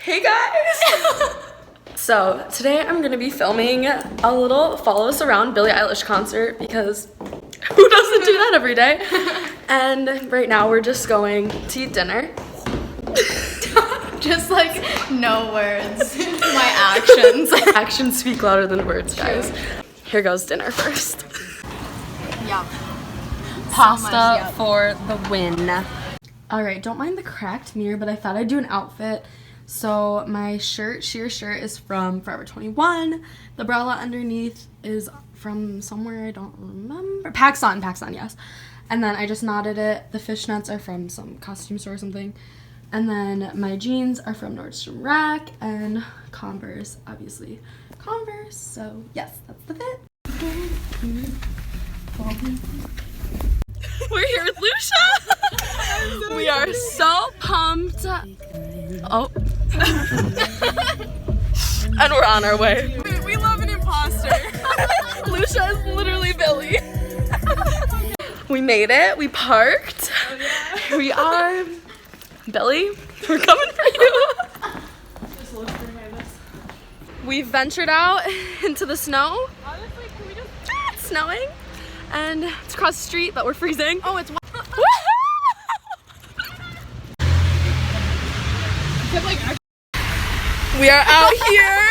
Hey guys! So today I'm gonna be filming a little follow us around Billie Eilish concert because who doesn't do that every day? And right now we're just going to eat dinner. Just like no words, my actions. Actions speak louder than words, guys. Here goes dinner first. Yum. Pasta for the win. Alright, don't mind the cracked mirror, but I thought I'd do an outfit. So my sheer shirt is from Forever 21. The bralette underneath is from somewhere I don't remember. PacSun, yes. And then I just knotted it. The fishnets are from some costume store or something. And then my jeans are from Nordstrom Rack, and Converse, obviously Converse. So yes, that's the fit. We're here with Lucia. We are so pumped. Oh. And we're on our way. We love an imposter. Lucia is literally Billie. We made it. We parked. Oh, yeah. Here we are. Billie, we're coming for you. Just look behind us. We ventured out into the snow. Honestly, can we just... It's snowing. And it's across the street, but we're freezing. Oh, it's... We are out here.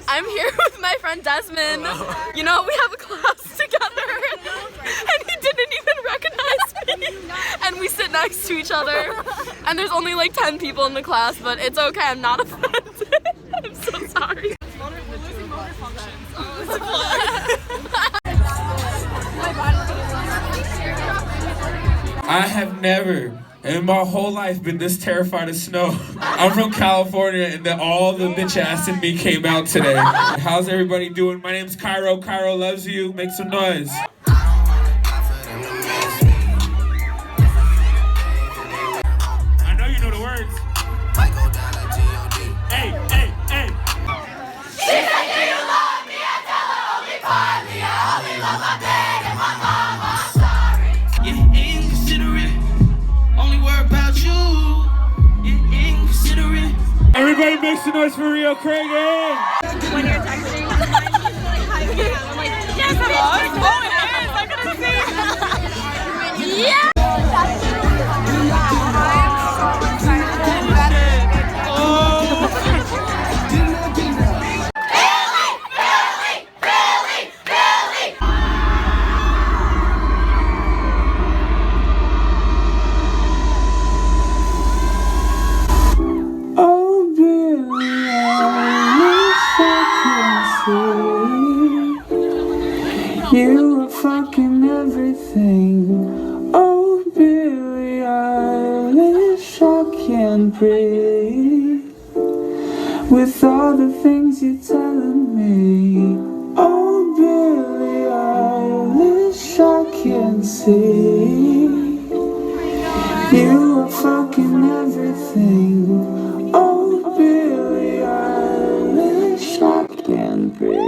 I'm here with my friend Desmond. Hello. You know, we have a class together. And he didn't even recognize me. And we sit next to each other. And there's only like 10 people in the class, but it's okay. I'm not offended. I'm so sorry. We're losing motor functions. I have never in my whole life been this terrified of snow. I'm from California and then all the bitch ass in me came out today. How's everybody doing? My name's Cairo. Cairo loves you. Make some noise. I know you know the words. Hey, hey, hey. She said, do you love me? I tell her only partly. I only love my dad and my mama. I'm sorry. You inconsiderate. Only worry about you. You inconsiderate. Everybody make some noise for Rio Craig. When you're texting, I'm like, yes, I'm on. Oh, it is. I'm gonna see. Yeah. You are fucking everything. Oh, Billie Eilish, I can't breathe with all the things you're telling me. Oh, Billie Eilish, I can't see. You are fucking everything. Oh, Billie Eilish, I can't breathe.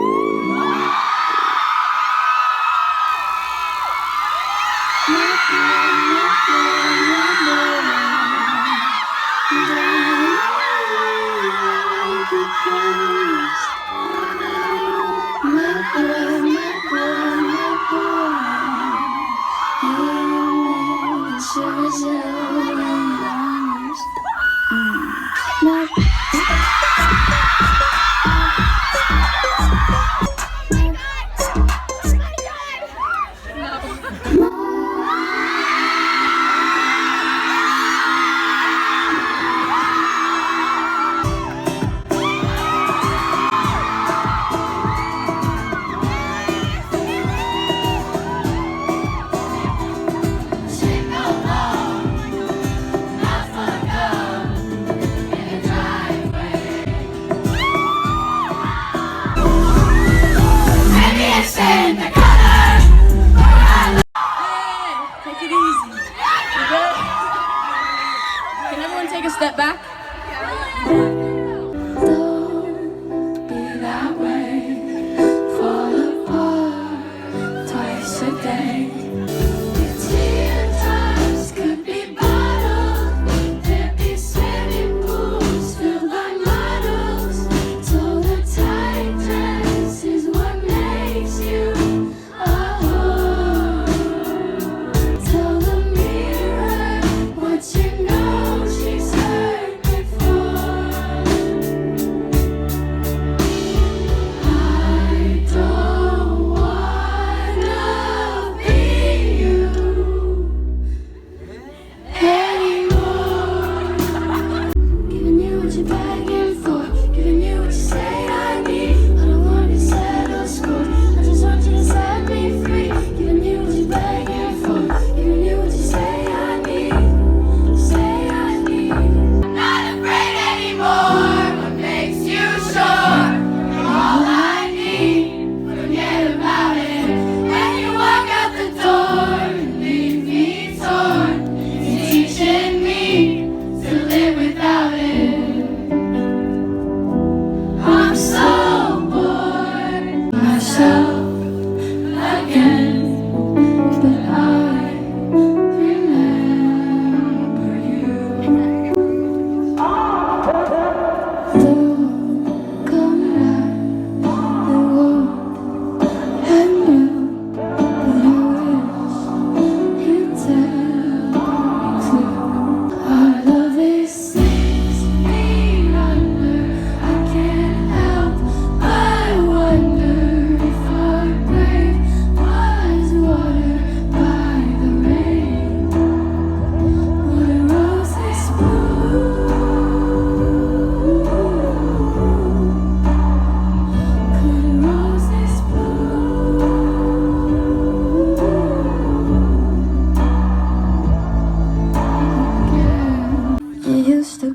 Take a step back. Don't be that way. Fall apart twice a day. Your tear times could be bottled. There'd be swimming pools.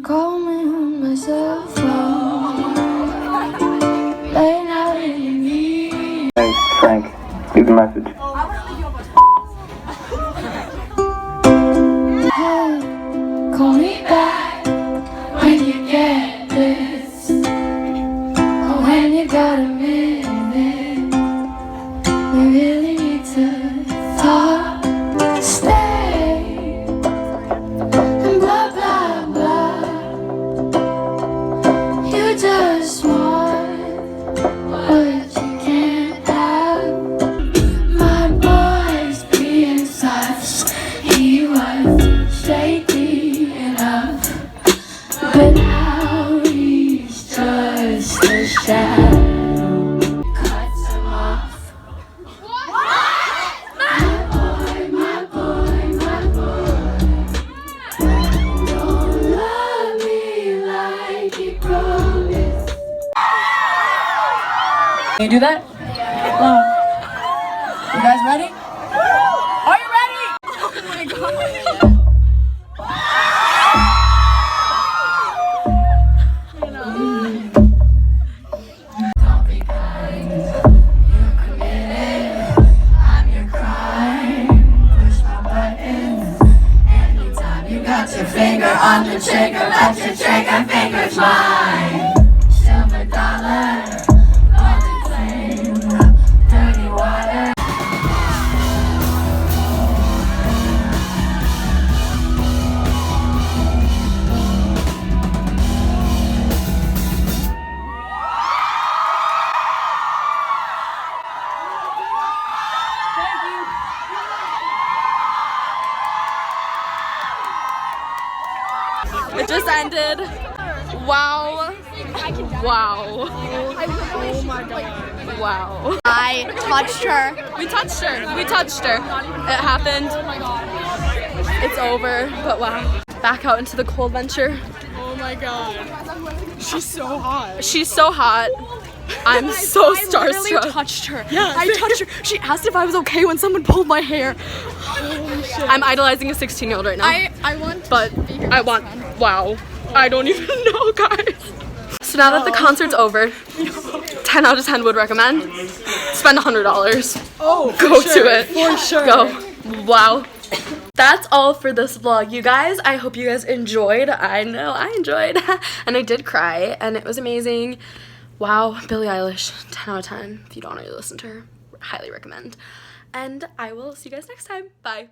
call me on my cell phone. Late night in the evening. Hey, Frank, leave a message. Hey, call me back when you get this. Or when you got a minute. We really need to talk. Stay and blah blah blah. You just want what you can't have. My boy's being sus. He was shady enough, but now he's just a shadow. Cuts him off. My boy, don't love me like he promised. Can you do that? Hello. You guys ready? Are you ready? Oh my god. Don't be kind. You're committed. I'm your crime. Push my buttons. Anytime you got your finger on the trigger, but your trigger finger's mine. Silver dollar. Golden flame. Dirty water. It just ended. Wow. Wow. Oh my god. Wow. I touched her. We touched her. We touched her. It happened. It's over, but wow. Back out into the cold venture. Oh my god. She's so hot. She's so hot. I'm so I literally starstruck. touched her. Yeah, I touched her. She asked if I was okay when someone pulled my hair. Holy shit. I'm idolizing a 16-year-old right now. I want to but be her I best want, friend. wow. I don't even know, guys. So now that the concert's over, 10 out of 10 would recommend. Spend $100. Oh, Go to it. For sure. Go. Wow. That's all for this vlog, you guys. I hope you guys enjoyed. I know I enjoyed. And I did cry, and it was amazing. Wow, Billie Eilish, 10 out of 10. If you don't already listen to her, highly recommend. And I will see you guys next time. Bye.